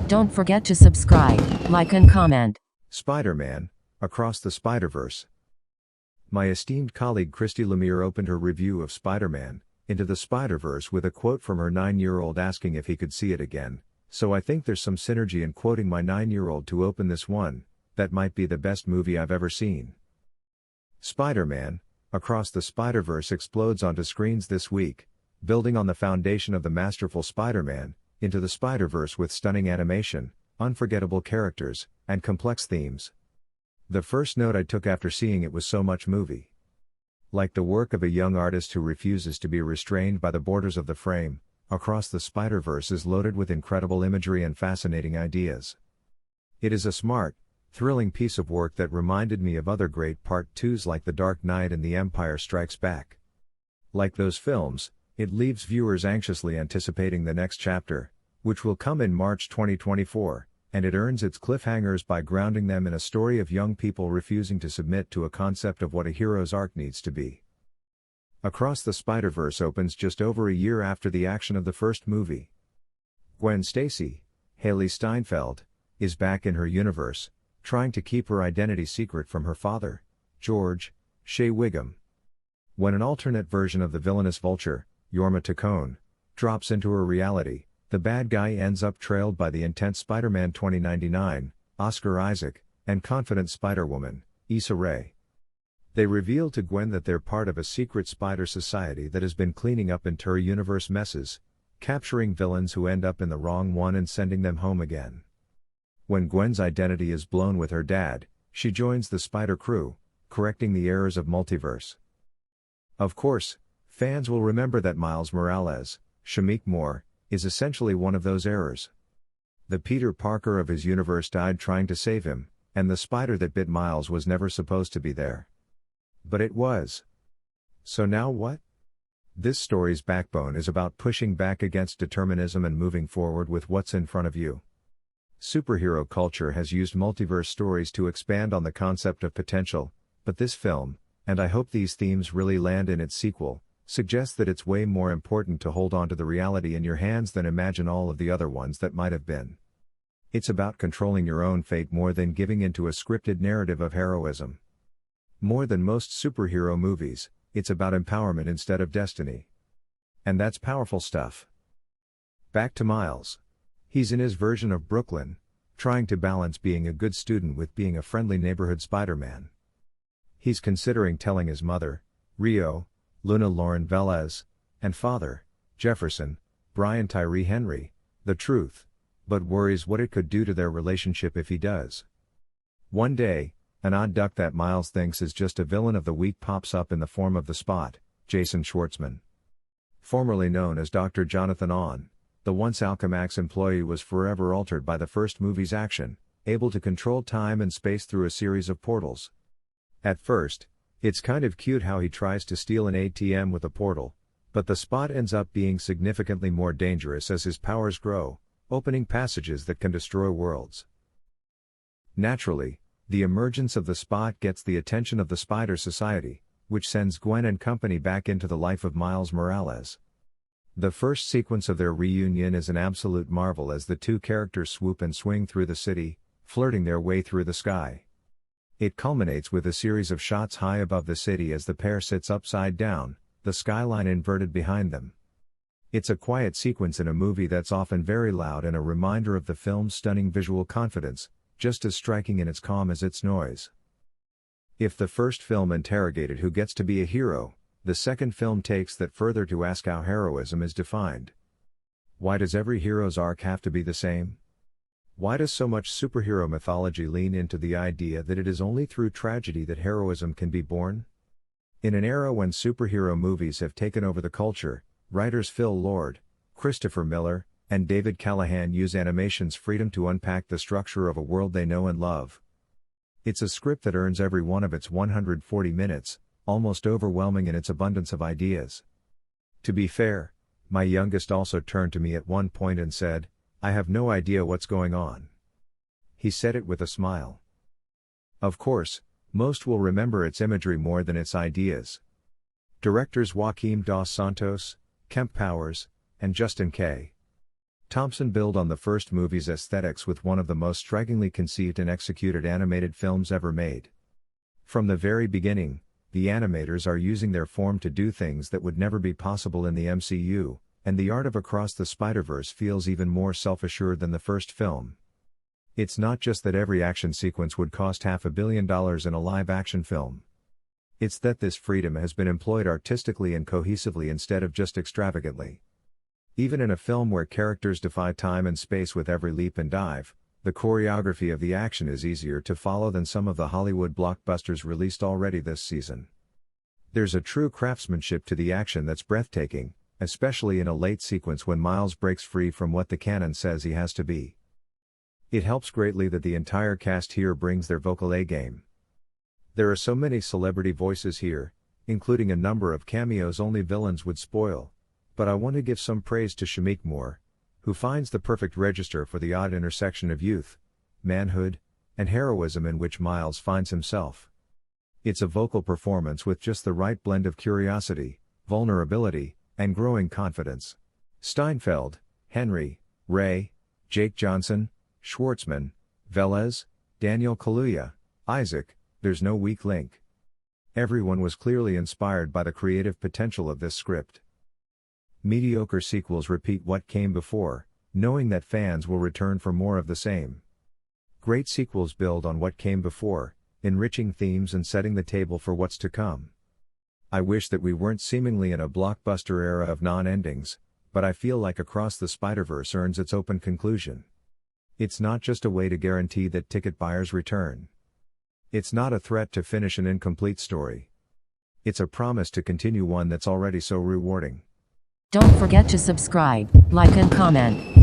Don't forget to subscribe, like and comment. Spider-Man, Across the Spider-Verse. My esteemed colleague Christy Lemire opened her review of Spider-Man, Into the Spider-Verse with a quote from her 9-year-old asking if he could see it again, so I think there's some synergy in quoting my 9-year-old to open this one. That might be the best movie I've ever seen. Spider-Man, Across the Spider-Verse explodes onto screens this week, building on the foundation of the masterful Spider-Man, Into the Spider-Verse with stunning animation, unforgettable characters, and complex themes. The first note I took after seeing it was so much movie. Like the work of a young artist who refuses to be restrained by the borders of the frame, Across the Spider-Verse is loaded with incredible imagery and fascinating ideas. It is a smart, thrilling piece of work that reminded me of other great Part 2s like The Dark Knight and The Empire Strikes Back. Like those films, it leaves viewers anxiously anticipating the next chapter, which will come in March 2024, and it earns its cliffhangers by grounding them in a story of young people refusing to submit to a concept of what a hero's arc needs to be. Across the Spider-Verse opens just over a year after the action of the first movie. Gwen Stacy, Haley Steinfeld, is back in her universe, trying to keep her identity secret from her father, George, Shea Wiggum. When an alternate version of the villainous Vulture, Jorma Taccone, drops into her reality, the bad guy ends up trailed by the intense Spider-Man 2099, Oscar Isaac, and confident Spider-Woman, Issa Rae. They reveal to Gwen that they're part of a secret spider society that has been cleaning up inter-universe messes, capturing villains who end up in the wrong one and sending them home again. When Gwen's identity is blown with her dad, she joins the Spider Crew, correcting the errors of multiverse. Of course, fans will remember that Miles Morales, Shameik Moore, is essentially one of those errors. The Peter Parker of his universe died trying to save him, and the spider that bit Miles was never supposed to be there. But it was. So now what? This story's backbone is about pushing back against determinism and moving forward with what's in front of you. Superhero culture has used multiverse stories to expand on the concept of potential, but this film, and I hope these themes really land in its sequel, suggests that it's way more important to hold on to the reality in your hands than imagine all of the other ones that might have been. It's about controlling your own fate more than giving into a scripted narrative of heroism. More than most superhero movies, it's about empowerment instead of destiny. And that's powerful stuff. Back to Miles. He's in his version of Brooklyn, trying to balance being a good student with being a friendly neighborhood Spider-Man. He's considering telling his mother, Rio, Luna Lauren Velez, and father, Jefferson, Brian Tyree Henry, the truth, but worries what it could do to their relationship if he does. One day, an odd duck that Miles thinks is just a villain of the week pops up in the form of the Spot, Jason Schwartzman. Formerly known as Dr. Jonathan Ahn, the once Alchemax employee was forever altered by the first movie's action, able to control time and space through a series of portals. At first, it's kind of cute how he tries to steal an ATM with a portal, but the Spot ends up being significantly more dangerous as his powers grow, opening passages that can destroy worlds. Naturally, the emergence of the Spot gets the attention of the Spider Society, which sends Gwen and company back into the life of Miles Morales. The first sequence of their reunion is an absolute marvel as the two characters swoop and swing through the city, flirting their way through the sky. It culminates with a series of shots high above the city as the pair sits upside down, the skyline inverted behind them. It's a quiet sequence in a movie that's often very loud and a reminder of the film's stunning visual confidence, just as striking in its calm as its noise. If the first film interrogated who gets to be a hero, the second film takes that further to ask how heroism is defined. Why does every hero's arc have to be the same? Why does so much superhero mythology lean into the idea that it is only through tragedy that heroism can be born? In an era when superhero movies have taken over the culture, writers Phil Lord, Christopher Miller, and David Callahan use animation's freedom to unpack the structure of a world they know and love. It's a script that earns every one of its 140 minutes, almost overwhelming in its abundance of ideas. To be fair, my youngest also turned to me at one point and said, "I have no idea what's going on." He said it with a smile. Of course, most will remember its imagery more than its ideas. Directors Joaquim dos Santos, Kemp Powers, and Justin K. Thompson built on the first movie's aesthetics with one of the most strikingly conceived and executed animated films ever made. From the very beginning, the animators are using their form to do things that would never be possible in the MCU, and the art of Across the Spider-Verse feels even more self-assured than the first film. It's not just that every action sequence would cost $500 million in a live-action film. It's that this freedom has been employed artistically and cohesively instead of just extravagantly. Even in a film where characters defy time and space with every leap and dive, the choreography of the action is easier to follow than some of the Hollywood blockbusters released already this season. There's a true craftsmanship to the action that's breathtaking, especially in a late sequence when Miles breaks free from what the canon says he has to be. It helps greatly that the entire cast here brings their vocal A-game. There are so many celebrity voices here, including a number of cameos only villains would spoil, but I want to give some praise to Shameik Moore, who finds the perfect register for the odd intersection of youth, manhood, and heroism in which Miles finds himself. It's a vocal performance with just the right blend of curiosity, vulnerability, and growing confidence. Steinfeld, Henry, Ray, Jake Johnson, Schwartzman, Velez, Daniel Kaluuya, Isaac, there's no weak link. Everyone was clearly inspired by the creative potential of this script. Mediocre sequels repeat what came before, knowing that fans will return for more of the same. Great sequels build on what came before, enriching themes and setting the table for what's to come. I wish that we weren't seemingly in a blockbuster era of non-endings, but I feel like Across the Spider-Verse earns its open conclusion. It's not just a way to guarantee that ticket buyers return. It's not a threat to finish an incomplete story. It's a promise to continue one that's already so rewarding. Don't forget to subscribe, like and comment.